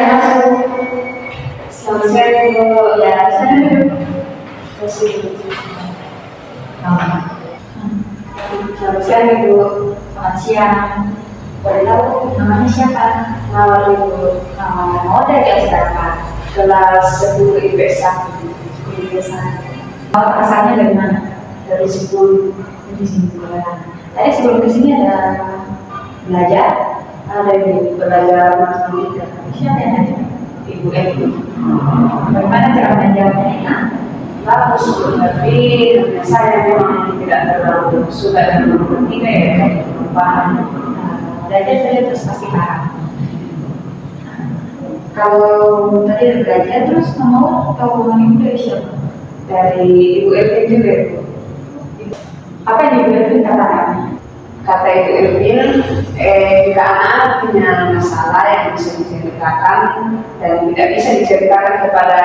masuk. Selamat siang Ibu. Ya, saya masih. Selamat siang Ibu. Selamat siang. Boleh tahu namanya siapa? Nama Ibu. Nama mau dari berapa? Kelas 10 IPS 1. IPS 1. Asalnya dari mana? Dari 10. Dari 10. Tadi sebelum kesini ada belajar. Ada Ibu belajar matematika. Siapa yang ngajar? Ibu Eki. Bagaimana cara menjawabnya? Bagus, tapi saya memang tidak terlalu suka dengan matematika ya, paham. Belajar saja terus pasti paham. Kalau tadi belajar terus mau tahu hubungan Ibu dari siapa? Dari Ibu Elvin juga Ibu. Apa yang Ibu Elvin katakan? Kata Ibu Elvin, jika anak punya masalah yang bisa diceritakan dan tidak bisa diceritakan kepada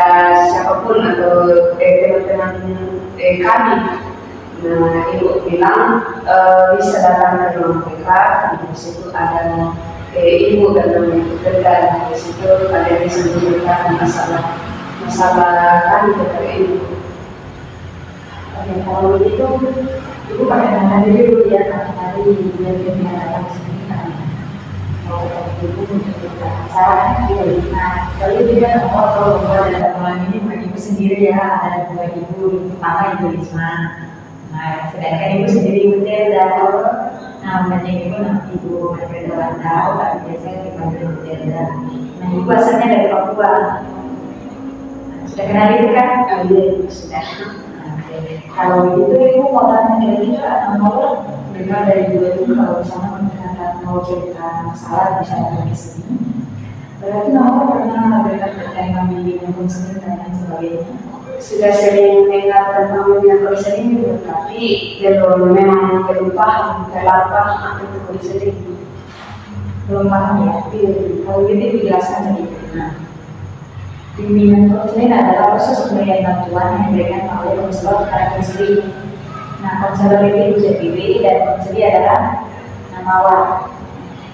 siapapun atau teman-teman kami, nah Ibu bilang bisa datang ke ruang PK. Di situ ada Ibu dan Ibu Kerja. Di situ kalian bisa menceritakan masalah kami kepada Ibu. Oke, kalau begitu Ibu pakai nama dulu ya, hari dia datang ke sini kan. Kalau Ibu menceritakan masalah dia. Nah, kalau dia kalau ada teman ini bukan Ibu sendiri ya, ada dua Ibu, pertama Ibu Risma. Nah, sedangkan Ibu sendiri Ibu Telda. Namanya Ibu Ibu Matilda Wandau, tapi biasanya dipanggil Ibu Telda. Nah, Ibu asalnya dari Papua. Sudah kenal Ibu kan? Oh iya, Ibu sudah. Kalau begitu Ibu mau tanya kira-kira nomor dengar dari dua Ibu kalau misalnya mau cerita masalah bisa datang ke sini. Berarti nomor pernah berikan pertanyaan kami yang konseling dan lain sebagainya. Sudah sering dengar tentang dunia konseling Ibu, tapi belum paham terlalu paham apa itu konseling. Belum paham ya. Kalau gitu dijelaskan sedikit. Bimbingan konseling adalah proses pemberian bantuan yang diberikan oleh konselor kepada konseling. Nah, konselor itu bisa pilih dan konseling adalah mawar.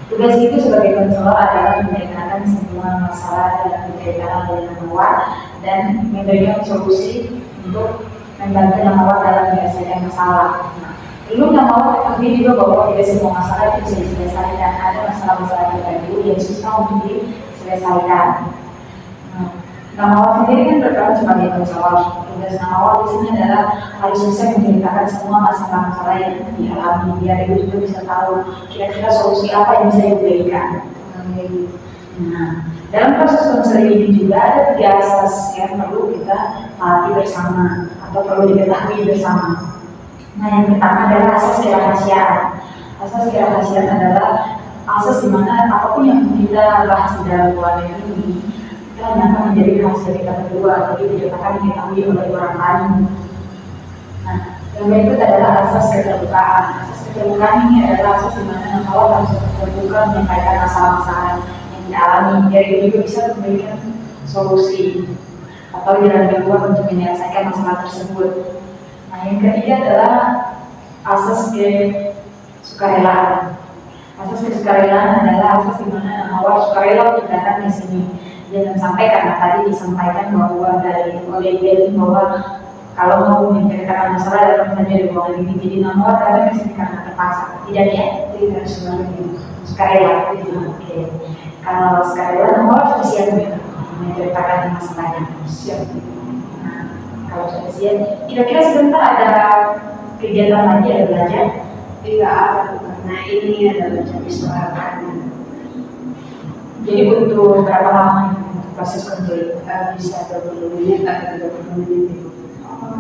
Tugas itu sebagai konselor adalah memberitakan semua masalah yang diceritakan oleh mawar dan memberikan solusi untuk membantu mawar dalam menyelesaikan masalah. Belum mawar kami juga bahwa tidak semua masalah itu bisa diselesaikan. Ada masalah-masalah tertentu yang susah untuk diselesaikan. Mawar sendiri kan berperan sebagai konselor. Tugas mawar di sini adalah harus bisa menceritakan semua masalah-masalah yang dialami biar Ibu juga bisa tahu kira-kira solusi apa yang bisa diberikan. Nah, dalam proses konseling ini juga ada 3 asas yang perlu kita latih bersama atau perlu diketahui bersama. Nah, yang pertama adalah asas kerahasiaan. Asas kerahasiaan adalah asas di mana apapun yang kita bahas di dalam keluarga ini dan akan menjadi hasil kita berdua, jadi tidak akan diketahui oleh orang lain. Nah, yang berikut adalah asas keterbukaan. Asas keterbukaan ini adalah asas di mana kalau harus terbuka menyampaikan masalah-masalah yang dialami, biar dia juga bisa memberikan solusi atau jalan keluar untuk menyelesaikan masalah tersebut. Nah, yang ketiga adalah asas kesukarelaan. Asas kesukarelaan adalah asas di mana awal sukarela untuk datang ke sini. Jangan sampai karena tadi disampaikan bahwa oleh dia bahwa kalau mau menceritakan masalah dalam saja di bawah ini jadi nomor datang ke sini karena terpaksa. Tidak ya? Tidak sebenarnya sukarela. Oke. Kalau sukarela nomor sudah siap menceritakan masalahnya. Siap. Nah, kalau sudah siap, kira-kira sebentar ada kegiatan lagi ada belajar? Tidak ada, karena ini adalah jenis olahraga. Jadi butuh berapa lama untuk proses konseling? Bisa 20 menit atau 30 menit itu.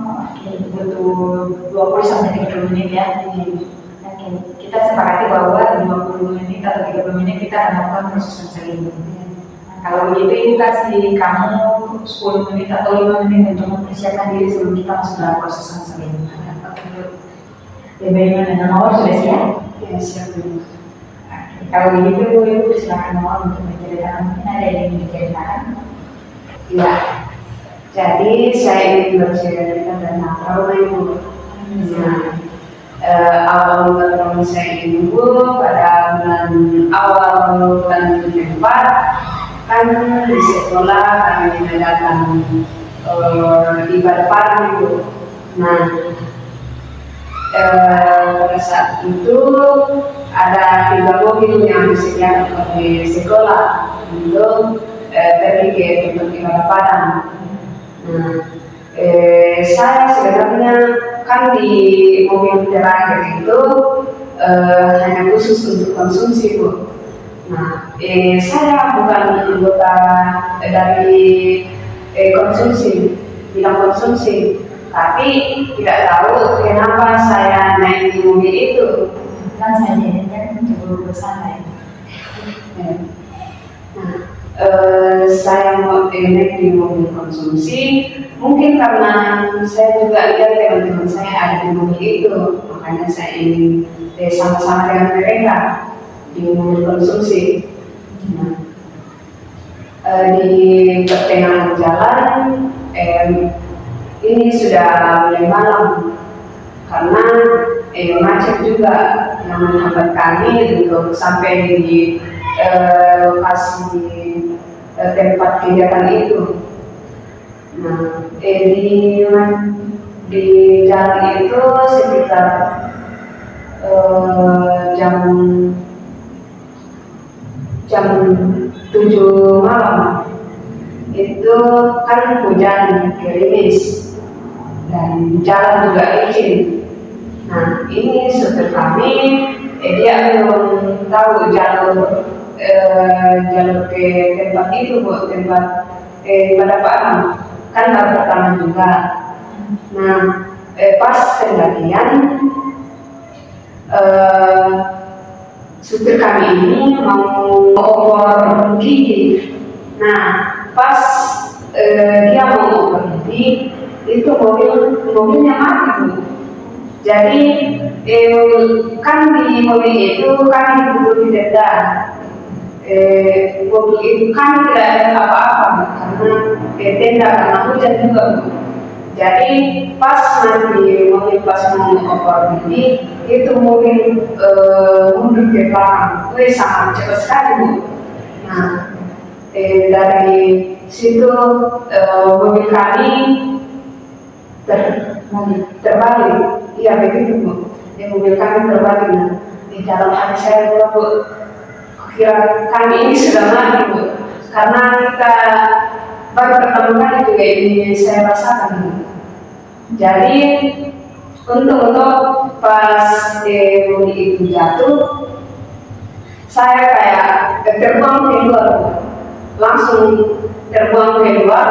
Oke, butuh 20 sampai 30 menit ya. Oke, kita sepakati bahwa 20 menit atau 30 menit kita akan melakukan proses konseling. Nah, kalau begitu Ibu kasih kamu 10 menit atau 5 menit untuk mempersiapkan diri sebelum kita masuk dalam proses konseling. Bagaimana dengan nomor sudah siap? Ya, siap. Kalau begitu Ibu silakan mau untuk menceritakan, mungkin ada yang ingin diceritakan? Ya, jadi saya ingin bercerita tentang trauma Ibu. Awal mula trauma saya Ibu pada awal bulan November kan di sekolah kami mengadakan ibadah pagi itu. Nah, pada saat itu ada 3 mobil yang disediakan oleh sekolah untuk pergi ke tempat ibadah padang. Nah, saya sebenarnya kan di mobil terakhir itu hanya khusus untuk konsumsi, Bu. Nah, saya bukan anggota dari konsumsi, bidang konsumsi, tapi tidak tahu kenapa saya naik di mobil itu. Kan saya jadinya mencoba bersantai. Nah, saya mau naik di mobil konsumsi, mungkin karena saya juga lihat teman-teman saya ada di mobil itu, makanya saya ingin sama-sama dengan mereka di mobil konsumsi. Nah, di pertengahan jalan ini sudah mulai malam karena macet juga yang menghambat kami untuk sampai di lokasi tempat kegiatan itu. Nah, di jalan itu sekitar jam 7 malam itu kan hujan gerimis dan jalan juga licin. Nah, ini supir kami dia belum tahu jalur ke tempat itu, Bu, tempat ibadah padang kan baru pertama juga. Nah, pas pendakian supir kami ini mau opor gigi. Nah, pas dia mau opor gigi itu mobilnya mati, Bu. Jadi kan di mobil itu kan ditutupi tenda. Mobil itu kan tidak ada apa-apa karena tenda karena hujan juga, Bu. Jadi pas nanti mobil pas mau opor gigi itu mobil mundur ke belakang, itu sangat cepat sekali, Bu. Nah, dari situ mobil kami terbalik. Iya begitu, Bu. Di mobil kami terbalik. Nah, di dalam hati saya juga, Bu, kira kami ini sudah mati, Bu, karena kita baru pertama kali juga ini saya rasakan, Bu. Jadi untuk pas mobil itu jatuh, saya kayak terbang keluar, Bu. Langsung terbang keluar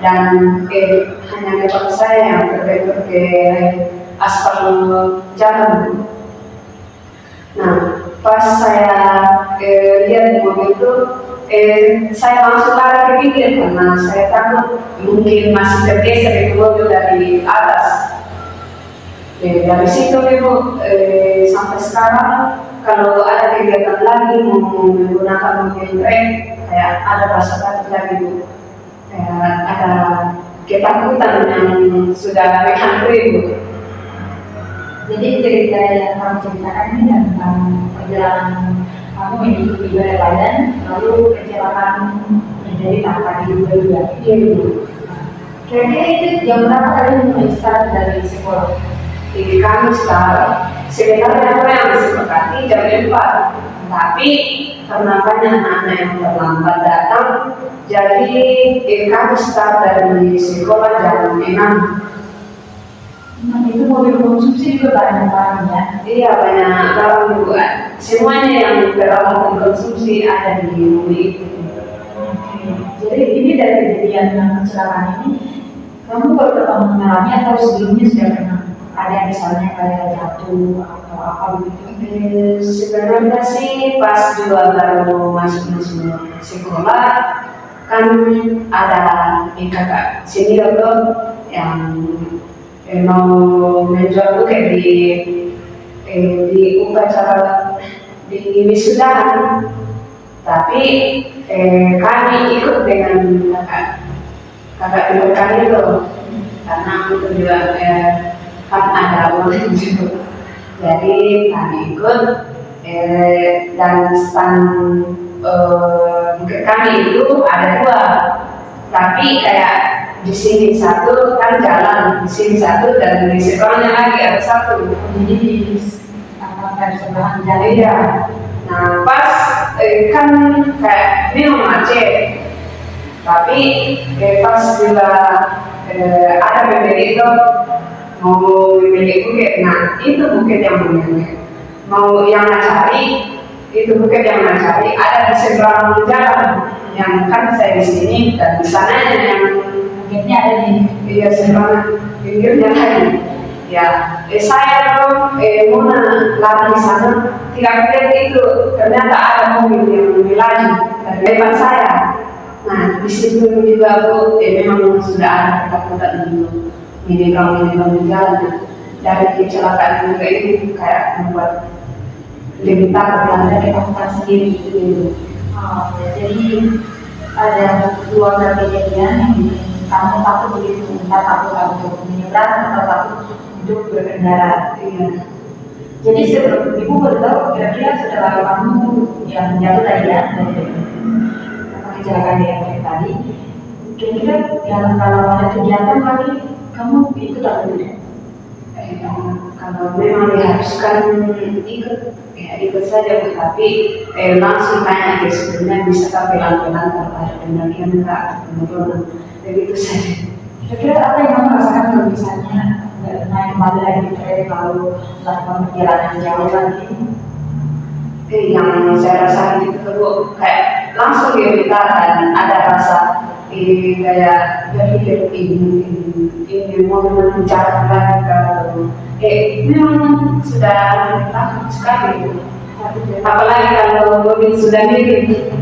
dan hanya kepala saya yang terbentur ke aspal jalan. Nah, pas saya lihat di mobil itu, saya langsung lari ke pinggir karena saya takut mungkin masih tergeser itu mobil dari atas. Dari situ, Ibu, sampai sekarang kalau ada kegiatan lagi mau menggunakan mobil trek, kayak ada rasa takut lagi, Bu. Ada ketakutan yang sudah menghantui, Bu. Jadi cerita yang kamu ceritakan ini tentang perjalanan kamu mengikuti ibadah badan, lalu kecelakaan terjadi tanpa diduga. Iya, Bu. Kira-kira itu jam berapa kalian mulai start dari sekolah? Jadi kami start sebenarnya apa yang disepakati jam 4, tapi karena banyak anak-anak yang terlambat datang, jadi kami start dari sekolah jam 6. Nah, itu mobil konsumsi juga banyak barangnya. Iya, banyak barang juga. Semuanya yang peralatan konsumsi ada di mobil itu. Jadi ini dari kejadian yang kecelakaan ini, kamu baru pertama mengalami atau sebelumnya sudah pernah ada misalnya kayak jatuh atau apa begitu? Sebenarnya sih pas juga baru masuk sekolah kan ada kakak senior tuh yang mau menjual buku di upacara di wisudahan, tapi kami ikut dengan kakak tingkat kami itu karena itu juga kan ada uang juga, jadi kami ikut dan stand bukit kami itu ada dua, tapi kayak di sini satu kan jalan, di sini satu, dan di sebelahnya lagi ada satu. Jadi di apa sebelahan jalan. Iya. Nah pas kan kayak ini mau macet, tapi pas bila ada pemilik itu mau memilih bukit, nah itu bukit yang mau yang cari, itu bukit yang cari ada di seberang jalan, yang kan saya di sini dan di sana yang Bukitnya ada di iya seberang pinggirnya kan. Ya, saya mau lari di sana, tidak lihat itu ternyata ada mobil yang lebih laju dari depan saya. Nah, di situ juga Bu, memang sudah ada ketakutan untuk minimal di jalan. Dari kecelakaan juga ini kayak membuat lebih takut ada ketakutan sendiri. Oh, ya. Jadi ada dua kejadian yang bikin kamu takut begitu, entah takut untuk menyeberang atau takut untuk berkendara. Iya. Jadi sebelum ibu beritahu kira-kira setelah kamu yang jatuh tadi ya dari kecelakaan yang tadi, kira-kira yang kalau ada kegiatan lagi kamu ikut atau tidak? Kalau memang diharuskan ikut, ya ikut saja Bu, tapi langsung tanya sebenarnya bisa pelan-pelan kalau ada pendakian enggak, penurunan, begitu saja. Kira-kira apa yang kamu rasakan kalau misalnya naik kembali lagi di trek lalu melakukan perjalanan jauh lagi? Yang saya rasakan itu Bu, kayak langsung kita dan ada rasa kayak berpikir ini mau mencapai lagi kalau memang sudah takut sekali Bu. Apalagi kalau mobil sudah mirip,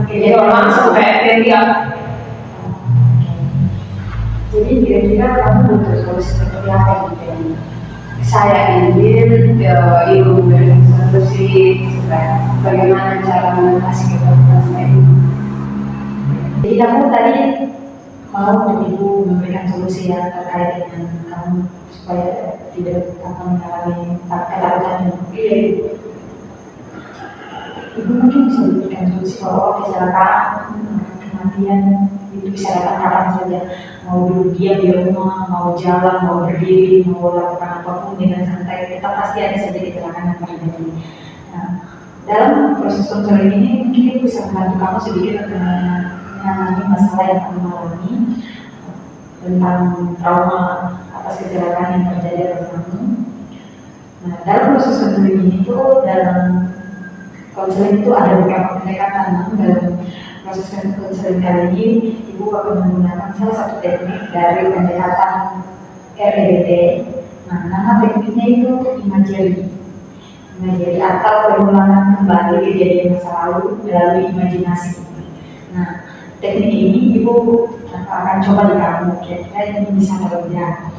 jadi langsung kayak teriak. Jadi kira-kira kamu butuh solusi seperti apa gitu ya? Saya ingin ibu beri solusi supaya bagaimana cara mengatasi ketakutan saya ini. Jadi kamu tadi mau untuk ibu memberikan solusi ya terkait dengan kamu supaya tidak akan mengalami ketakutan yang Iya, ibu mungkin bisa memberikan solusi bahwa kecelakaan, kematian itu bisa datang kapan saja, mau duduk diam di rumah, mau jalan, mau berdiri, mau lakukan apapun dengan santai, kita pasti ada saja kecelakaan yang terjadi. Nah, dalam proses konseling ini mungkin ibu bisa membantu kamu sedikit untuk menangani masalah yang kamu alami tentang trauma atas kecelakaan yang terjadi pada kamu. Nah, dalam proses konseling ini tuh dalam konseling itu ada beberapa pendekatan. Dalam proses konseling kali ini ibu akan menggunakan salah satu teknik dari pendekatan REBT. Nah, nama tekniknya itu imagery atau perulangan kembali kejadian masa lalu melalui imajinasi. Nah, teknik ini ibu akan coba di kamu, kira-kira ini bisa atau tidak.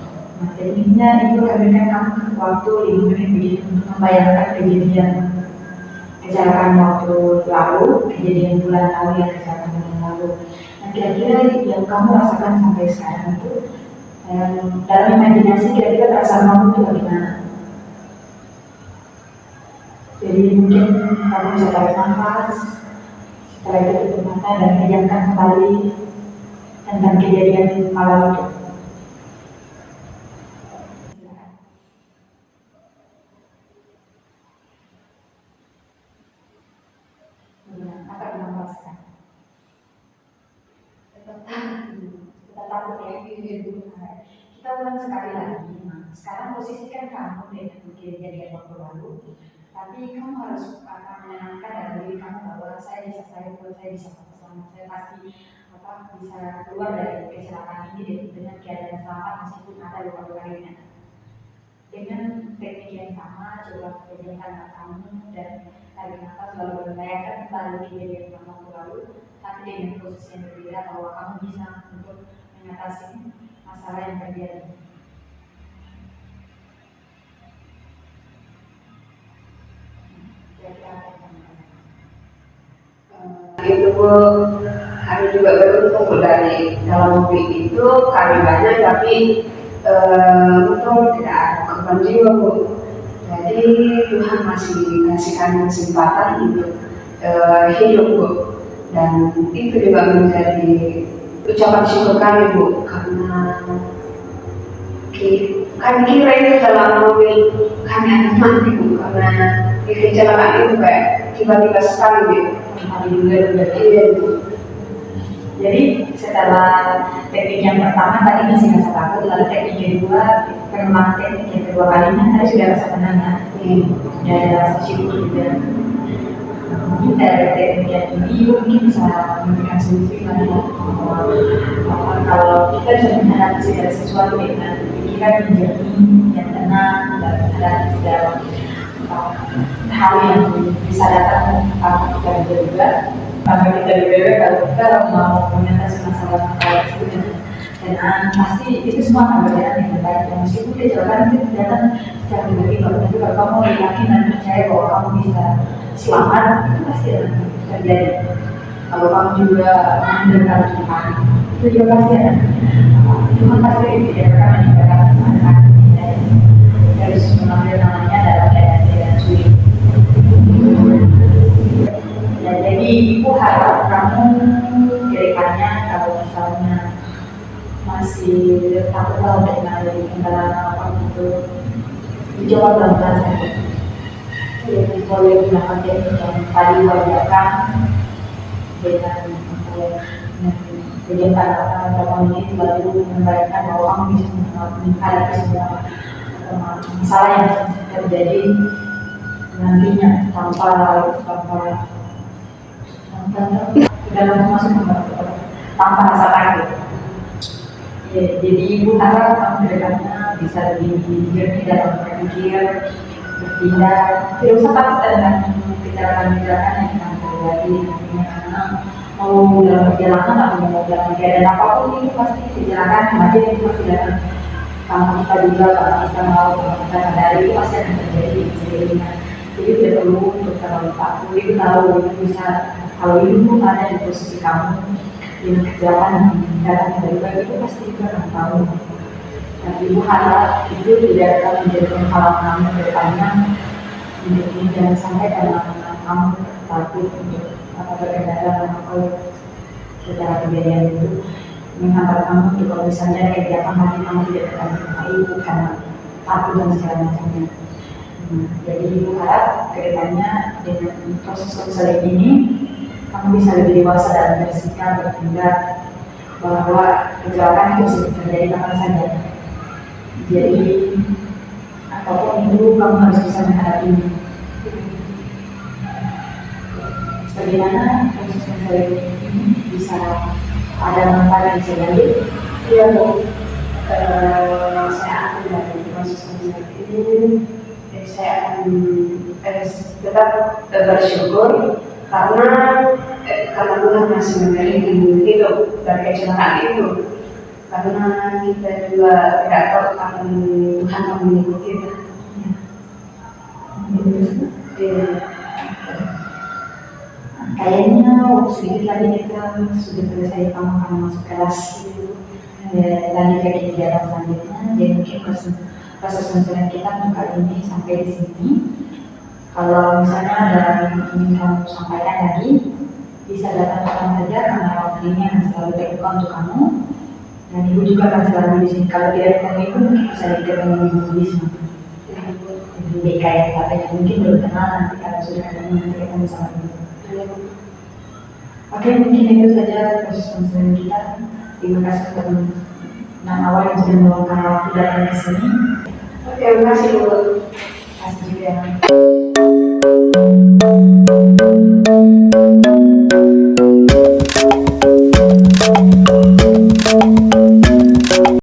Nah, tekniknya ibu akan berikan kamu waktu 5 menit begitu untuk membayangkan kejadian kecelakaan waktu lalu, kejadian bulan lalu yang kecelakaan bulan lalu. Nah, kira-kira yang kamu rasakan sampai sekarang itu dalam imajinasi kira-kira perasaan kamu itu bagaimana? Jadi mungkin kamu bisa tarik nafas, setelah itu tutup mata dan pejamkan kembali tentang kejadian malam itu. Apa yang kamu rasakan? Tetap takut ya. Kita ulang sekali lagi. Nah, sekarang posisikan kamu dengan kejadian waktu lalu, tapi kamu harus menenangkan dalam diri kamu bahwa saya bisa selamat, saya pasti bisa keluar dari kecelakaan ini dengan keadaan selamat meskipun ada luka-luka ringan. Dengan teknik yang sama, coba pejamkan matamu dan tarik nafas lalu membayangkan kembali kejadian waktu lalu, tapi dengan posisi yang berbeda bahwa kamu bisa untuk mengatasi masalah yang terjadi. Itu Bu, kami juga beruntung dari dalam mobil itu kami banyak, tapi untung tidak ada korban jiwa Bu. Jadi Tuhan masih kasih kami kesempatan untuk hidup Bu. dan itu juga menjadi ucapan syukur kami Bu, karena kami kira itu dalam mobil kami akan mati Bu, karena di kecelakaan itu kayak tiba-tiba sekali Bu, kami juga iya Bu. Jadi setelah teknik yang pertama tadi masih rasa takut, lalu teknik kedua, pengembangan teknik yang kedua kalinya tadi sudah rasa tenang ya, sudah ada rasa syukur juga. Mungkin dari teknik yang ini mungkin bisa memberikan solusi kan ya, kalau kita bisa menghadapi segala sesuatu dengan pikiran yang jernih, yang tenang, dan menghadapi segala hal yang bisa datang tanpa kita juga. Karena kita dibeber kalau kita mau mengatasi masalah itu dan pasti itu semua akan berjalan dengan baik. Dan meskipun kecelakaan itu datang secara tiba-tiba, tapi kalau kamu yakin dan percaya bahwa kamu bisa selamat, itu pasti akan terjadi. Kalau kamu juga mendengar Tuhan, itu juga pasti akan Tuhan pasti tidak akan meninggalkan anak-anak kita. Harus mengambil namanya dalam keadaan sulit. Ya, jadi ibu harap kamu kedepannya kalau misalnya masih takut dengan kendala apa gitu, dicoba pelan-pelan saja. Jadi boleh gunakan teknik yang tadi wajarkan dengan kegiatan beberapa menit lalu membayangkan bahwa kamu bisa menghadapi semua masalah yang terjadi nantinya tanpa dalam masuk tanpa rasa takut. Ya, jadi ibu harap kamu kedepannya bisa lebih jernih dalam berpikir, bertindak. Tidak usah takut dengan kecelakaan-kecelakaan yang akan terjadi nantinya, karena mau dalam perjalanan atau mau dalam keadaan apapun itu pasti kecelakaan kematian itu pasti datang. Kalau kita juga, kalau kita mau, kalau kita sadari itu pasti akan terjadi seiringnya. Jadi tidak perlu untuk terlalu takut. Ibu tahu itu bisa. Kalau ibu ada di posisi kamu yang kecelakaan datang tiba-tiba, itu pasti ibu akan tahu. Dan ibu harap itu tidak akan menjadi penghalang kamu ke depannya. Jadi jangan sampai dalam kamu takut untuk berkendara atau secara kejadian itu menghambat kamu untuk kalau misalnya kegiatan nanti kamu tidak akan menjumpai ibu karena takut dan segala macamnya. Jadi ibu harap kedepannya dengan proses konseling ini kamu bisa lebih dewasa dalam bersikap, bertindak, bahwa kecelakaan itu bisa terjadi kapan saja. Jadi apapun itu kamu harus bisa menghadapinya. Bagaimana proses konseling ini bisa ada manfaat yang bisa diambil? Iya Bu, saya akan dari proses konseling ini, saya akan tetap bersyukur karena Tuhan masih memberikan hidup dari kecelakaan itu, karena kita juga tidak tahu kapan Tuhan akan mengikuti kita. Kayaknya waktu sedikit lagi kita sudah selesai kamu masuk kelas lanjut ke kegiatan selanjutnya. Jadi mungkin proses konseling kita untuk kali ini sampai di sini. Kalau misalnya ada yang ingin kamu sampaikan lagi, bisa datang kapan saja karena waktu ini akan selalu terbuka untuk kamu. Dan ibu juga akan selalu di sini. Kalau tidak ketemu ibu, mungkin bisa ketemu ibu di sini. Di BKS katanya mungkin belum kenal, nanti kalau sudah ketemu nanti ketemu sama ibu. Oke, mungkin itu saja proses konseling kita. Terima kasih teman-teman awal yang sudah meluangkan waktu datang ke sini. Terima kasih Bu. Terima kasih juga.